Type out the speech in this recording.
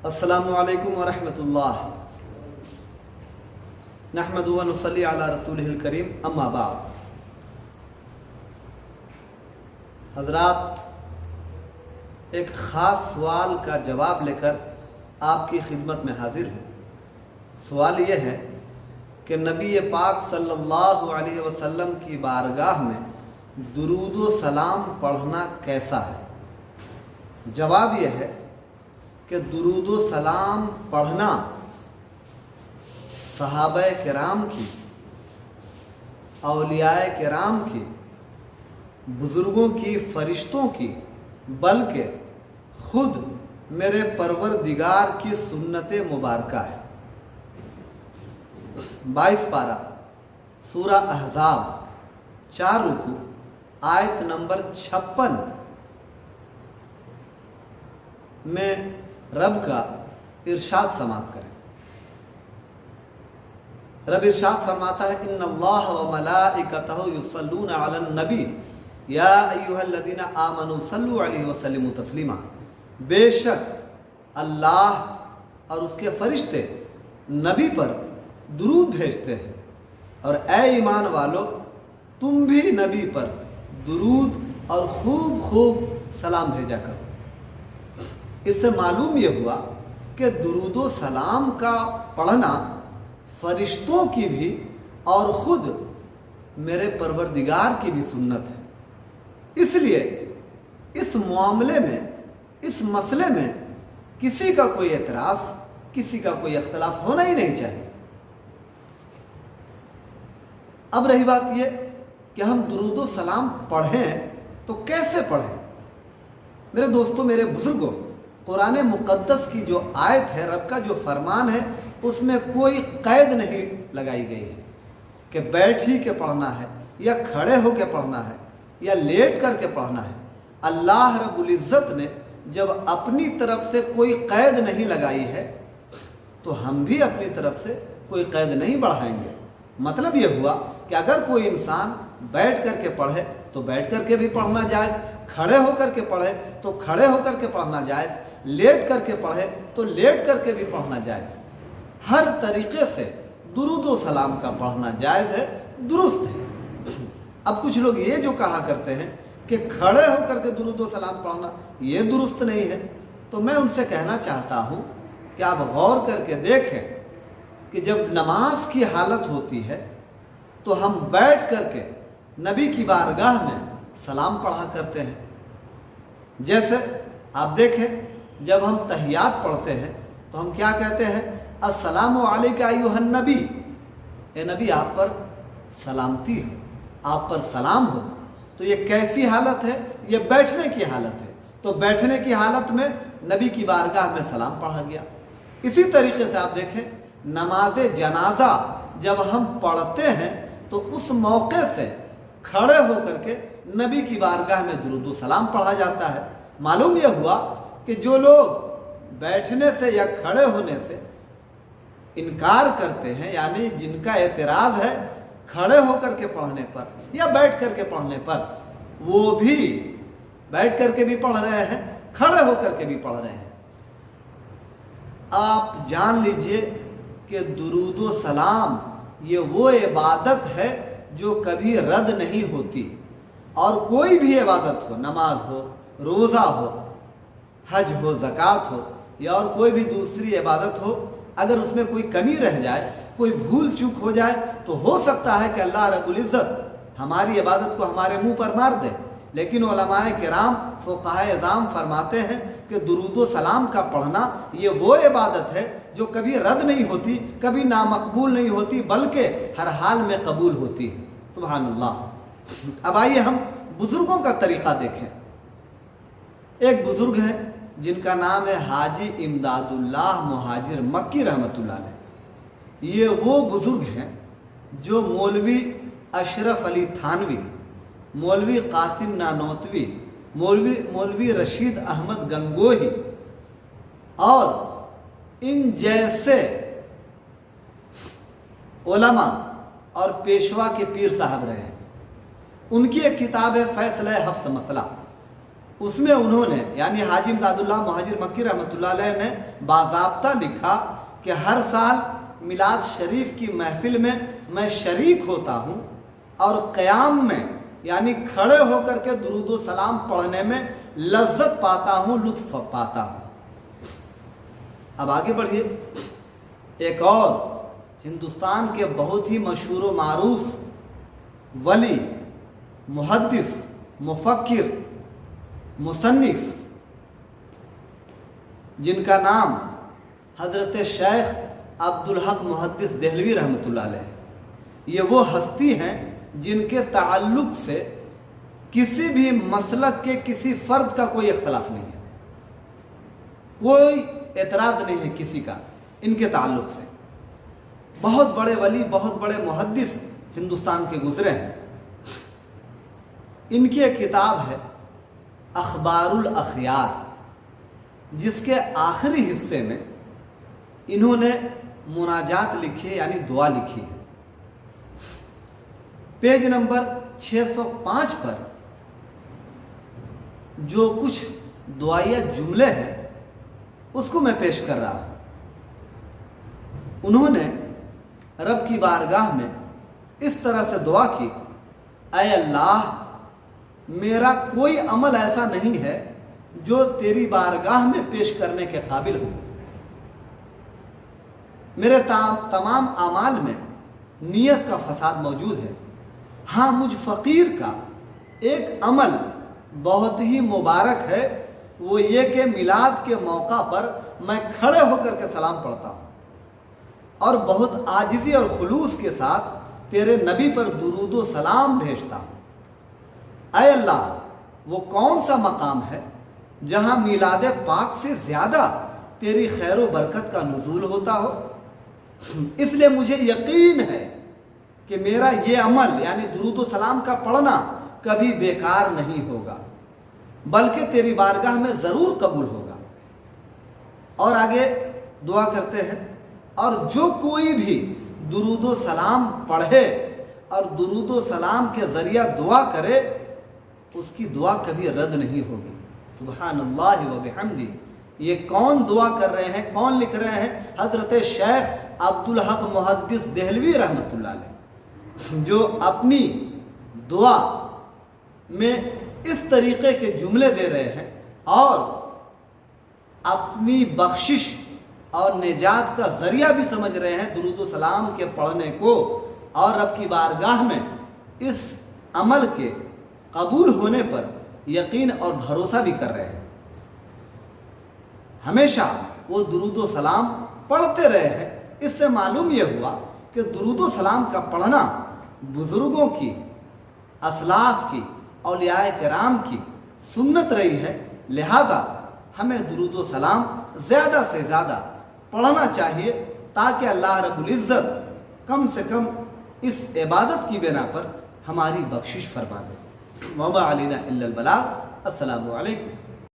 السلام علیکم ورحمۃ اللہ نحمدہ و نصلی علی رسولہ الکریم اما بعد۔ حضرات، ایک خاص سوال کا جواب لے کر آپ کی خدمت میں حاضر ہوں۔ سوال یہ ہے کہ نبی پاک صلی اللہ علیہ وسلم کی بارگاہ میں درود و سلام پڑھنا کیسا ہے؟ جواب یہ ہے کہ درود و سلام پڑھنا صحابہ کرام کی، اولیاء کرام کی، بزرگوں کی، فرشتوں کی، بلکہ خود میرے پروردگار کی سنت مبارکہ ہے۔ 22 پارہ سورہ احزاب 4 رکوع آیت نمبر 56 میں رب کا ارشاد سماعت کریں۔ رب ارشاد فرماتا ہے ان اللہ و ملائکتہ یصلون علی النبی یا ایھا الذین آمنوا صلوا علیہ وسلموا تسلیما۔ بے شک اللہ اور اس کے فرشتے نبی پر درود بھیجتے ہیں، اور اے ایمان والو تم بھی نبی پر درود اور خوب خوب سلام بھیجا کرو۔ اس سے معلوم یہ ہوا کہ درود و سلام کا پڑھنا فرشتوں کی بھی اور خود میرے پروردگار کی بھی سنت ہے۔ اس لیے اس معاملے میں، اس مسئلے میں کسی کا کوئی اعتراض، کسی کا کوئی اختلاف ہونا ہی نہیں چاہیے۔ اب رہی بات یہ کہ ہم درود و سلام پڑھیں تو کیسے پڑھیں؟ میرے دوستوں، میرے بزرگوں، قرآن مقدس کی جو آیت ہے، رب کا جو فرمان ہے، اس میں کوئی قید نہیں لگائی گئی ہے کہ بیٹھ ہی کے پڑھنا ہے یا کھڑے ہو کے پڑھنا ہے یا لیٹ کر کے پڑھنا ہے۔ اللہ رب العزت نے جب اپنی طرف سے کوئی قید نہیں لگائی ہے تو ہم بھی اپنی طرف سے کوئی قید نہیں بڑھائیں گے۔ مطلب یہ ہوا کہ اگر کوئی انسان بیٹھ کر کے پڑھے تو بیٹھ کر کے بھی پڑھنا جائز، کھڑے ہو کر کے پڑھے تو کھڑے ہو کر کے پڑھنا جائز، لیٹ کر کے پڑھے تو لیٹ کر کے بھی پڑھنا جائز۔ ہر طریقے سے درود و سلام کا پڑھنا جائز ہے، درست ہے۔ اب کچھ لوگ یہ جو کہا کرتے ہیں کہ کھڑے ہو کر کے درود و سلام پڑھنا یہ درست نہیں ہے، تو میں ان سے کہنا چاہتا ہوں کہ آپ غور کر کے دیکھیں کہ جب نماز کی حالت ہوتی ہے تو ہم بیٹھ کر کے نبی کی بارگاہ میں سلام پڑھا کرتے ہیں۔ جیسے آپ دیکھیں جب ہم تحیات پڑھتے ہیں تو ہم کیا کہتے ہیں؟ السلام علیکم ایھا النبی، اے نبی آپ پر سلامتی ہو، آپ پر سلام ہو۔ تو یہ کیسی حالت ہے؟ یہ بیٹھنے کی حالت ہے۔ تو بیٹھنے کی حالت میں نبی کی بارگاہ میں سلام پڑھا گیا۔ اسی طریقے سے آپ دیکھیں نماز جنازہ جب ہم پڑھتے ہیں تو اس موقع سے کھڑے ہو کر کے نبی کی بارگاہ میں درود و سلام پڑھا جاتا ہے۔ معلوم یہ ہوا کہ جو لوگ بیٹھنے سے یا کھڑے ہونے سے انکار کرتے ہیں، یعنی جن کا اعتراض ہے کھڑے ہو کر کے پڑھنے پر یا بیٹھ کر کے پڑھنے پر، وہ بھی بیٹھ کر کے بھی پڑھ رہے ہیں، کھڑے ہو کر کے بھی پڑھ رہے ہیں۔ آپ جان لیجئے کہ درود و سلام یہ وہ عبادت ہے جو کبھی رد نہیں ہوتی، اور کوئی بھی عبادت ہو، نماز ہو، روزہ ہو، حج ہو، زکوٰۃ ہو یا اور کوئی بھی دوسری عبادت ہو، اگر اس میں کوئی کمی رہ جائے، کوئی بھول چوک ہو جائے تو ہو سکتا ہے کہ اللہ رب العزت ہماری عبادت کو ہمارے منہ پر مار دے، لیکن علماء کرام، فقہاء اعظام فرماتے ہیں کہ درود و سلام کا پڑھنا یہ وہ عبادت ہے جو کبھی رد نہیں ہوتی، کبھی نامقبول نہیں ہوتی، بلکہ ہر حال میں قبول ہوتی ہے۔ سبحان اللہ۔ اب آئیے ہم بزرگوں کا طریقہ دیکھیں۔ ایک بزرگ ہیں جن کا نام ہے حاجی امداد اللہ مہاجر مکی رحمۃ اللہ علیہ۔ یہ وہ بزرگ ہیں جو مولوی اشرف علی تھانوی، مولوی قاسم نانوتوی، مولوی رشید احمد گنگوہی اور ان جیسے علماء اور پیشوا کے پیر صاحب رہے ہیں۔ ان کی ایک کتاب ہے فیصلہ ہفت مسئلہ۔ اس میں انہوں نے یعنی حاجی امداد اللہ مہاجر مکی رحمۃ اللہ علیہ نے باضابطہ لکھا کہ ہر سال میلاد شریف کی محفل میں شریک ہوتا ہوں اور قیام میں یعنی کھڑے ہو کر کے درود و سلام پڑھنے میں لذت پاتا ہوں، لطف پاتا ہوں۔ اب آگے بڑھیے، ایک اور ہندوستان کے بہت ہی مشہور و معروف ولی، محدث، مفکر، مصنف، جن کا نام حضرت شیخ عبدالحق محدث دہلوی رحمۃ اللہ علیہ ہے، یہ وہ ہستی ہیں جن کے تعلق سے کسی بھی مسلک کے کسی فرد کا کوئی اختلاف نہیں ہے، کوئی اعتراض نہیں ہے کسی کا ان کے تعلق سے۔ بہت بڑے ولی، بہت بڑے محدث ہندوستان کے گزرے ہیں۔ ان کی ایک کتاب ہے اخبار الاخیار، جس کے آخری حصے میں انہوں نے مناجات لکھی ہے یعنی دعا لکھی ہے۔ پیج نمبر 605 پر جو کچھ دعائیہ جملے ہیں اس کو میں پیش کر رہا ہوں۔ انہوں نے رب کی بارگاہ میں اس طرح سے دعا کی، اے اللہ، میرا کوئی عمل ایسا نہیں ہے جو تیری بارگاہ میں پیش کرنے کے قابل ہو۔ میرے تمام اعمال میں نیت کا فساد موجود ہے۔ ہاں، مجھ فقیر کا ایک عمل بہت ہی مبارک ہے، وہ یہ کہ میلاد کے موقع پر میں کھڑے ہو کر کے سلام پڑھتا ہوں اور بہت عاجزی اور خلوص کے ساتھ تیرے نبی پر درود و سلام بھیجتا ہوں۔ اے اللہ، وہ کون سا مقام ہے جہاں میلاد پاک سے زیادہ تیری خیر و برکت کا نزول ہوتا ہو؟ اس لیے مجھے یقین ہے کہ میرا یہ عمل یعنی درود و سلام کا پڑھنا کبھی بیکار نہیں ہوگا، بلکہ تیری بارگاہ میں ضرور قبول ہوگا۔ اور آگے دعا کرتے ہیں، اور جو کوئی بھی درود و سلام پڑھے اور درود و سلام کے ذریعہ دعا کرے، اس کی دعا کبھی رد نہیں ہوگی۔ سبحان اللہ و بحمدہ۔ یہ کون دعا کر رہے ہیں، کون لکھ رہے ہیں؟ حضرت شیخ عبدالحق محدث دہلوی رحمۃ اللہ علیہ، جو اپنی دعا میں اس طریقے کے جملے دے رہے ہیں اور اپنی بخشش اور نجات کا ذریعہ بھی سمجھ رہے ہیں درود و سلام کے پڑھنے کو، اور رب کی بارگاہ میں اس عمل کے قبول ہونے پر یقین اور بھروسہ بھی کر رہے ہیں۔ ہمیشہ وہ درود و سلام پڑھتے رہے ہیں۔ اس سے معلوم یہ ہوا کہ درود و سلام کا پڑھنا بزرگوں کی، اسلاف کی، اولیاء کرام کی سنت رہی ہے، لہذا ہمیں درود و سلام زیادہ سے زیادہ پڑھنا چاہیے تاکہ اللہ رب العزت کم سے کم اس عبادت کی بنا پر ہماری بخشش فرما دے۔ وما علینا الا البلاغ۔ السلام علیکم۔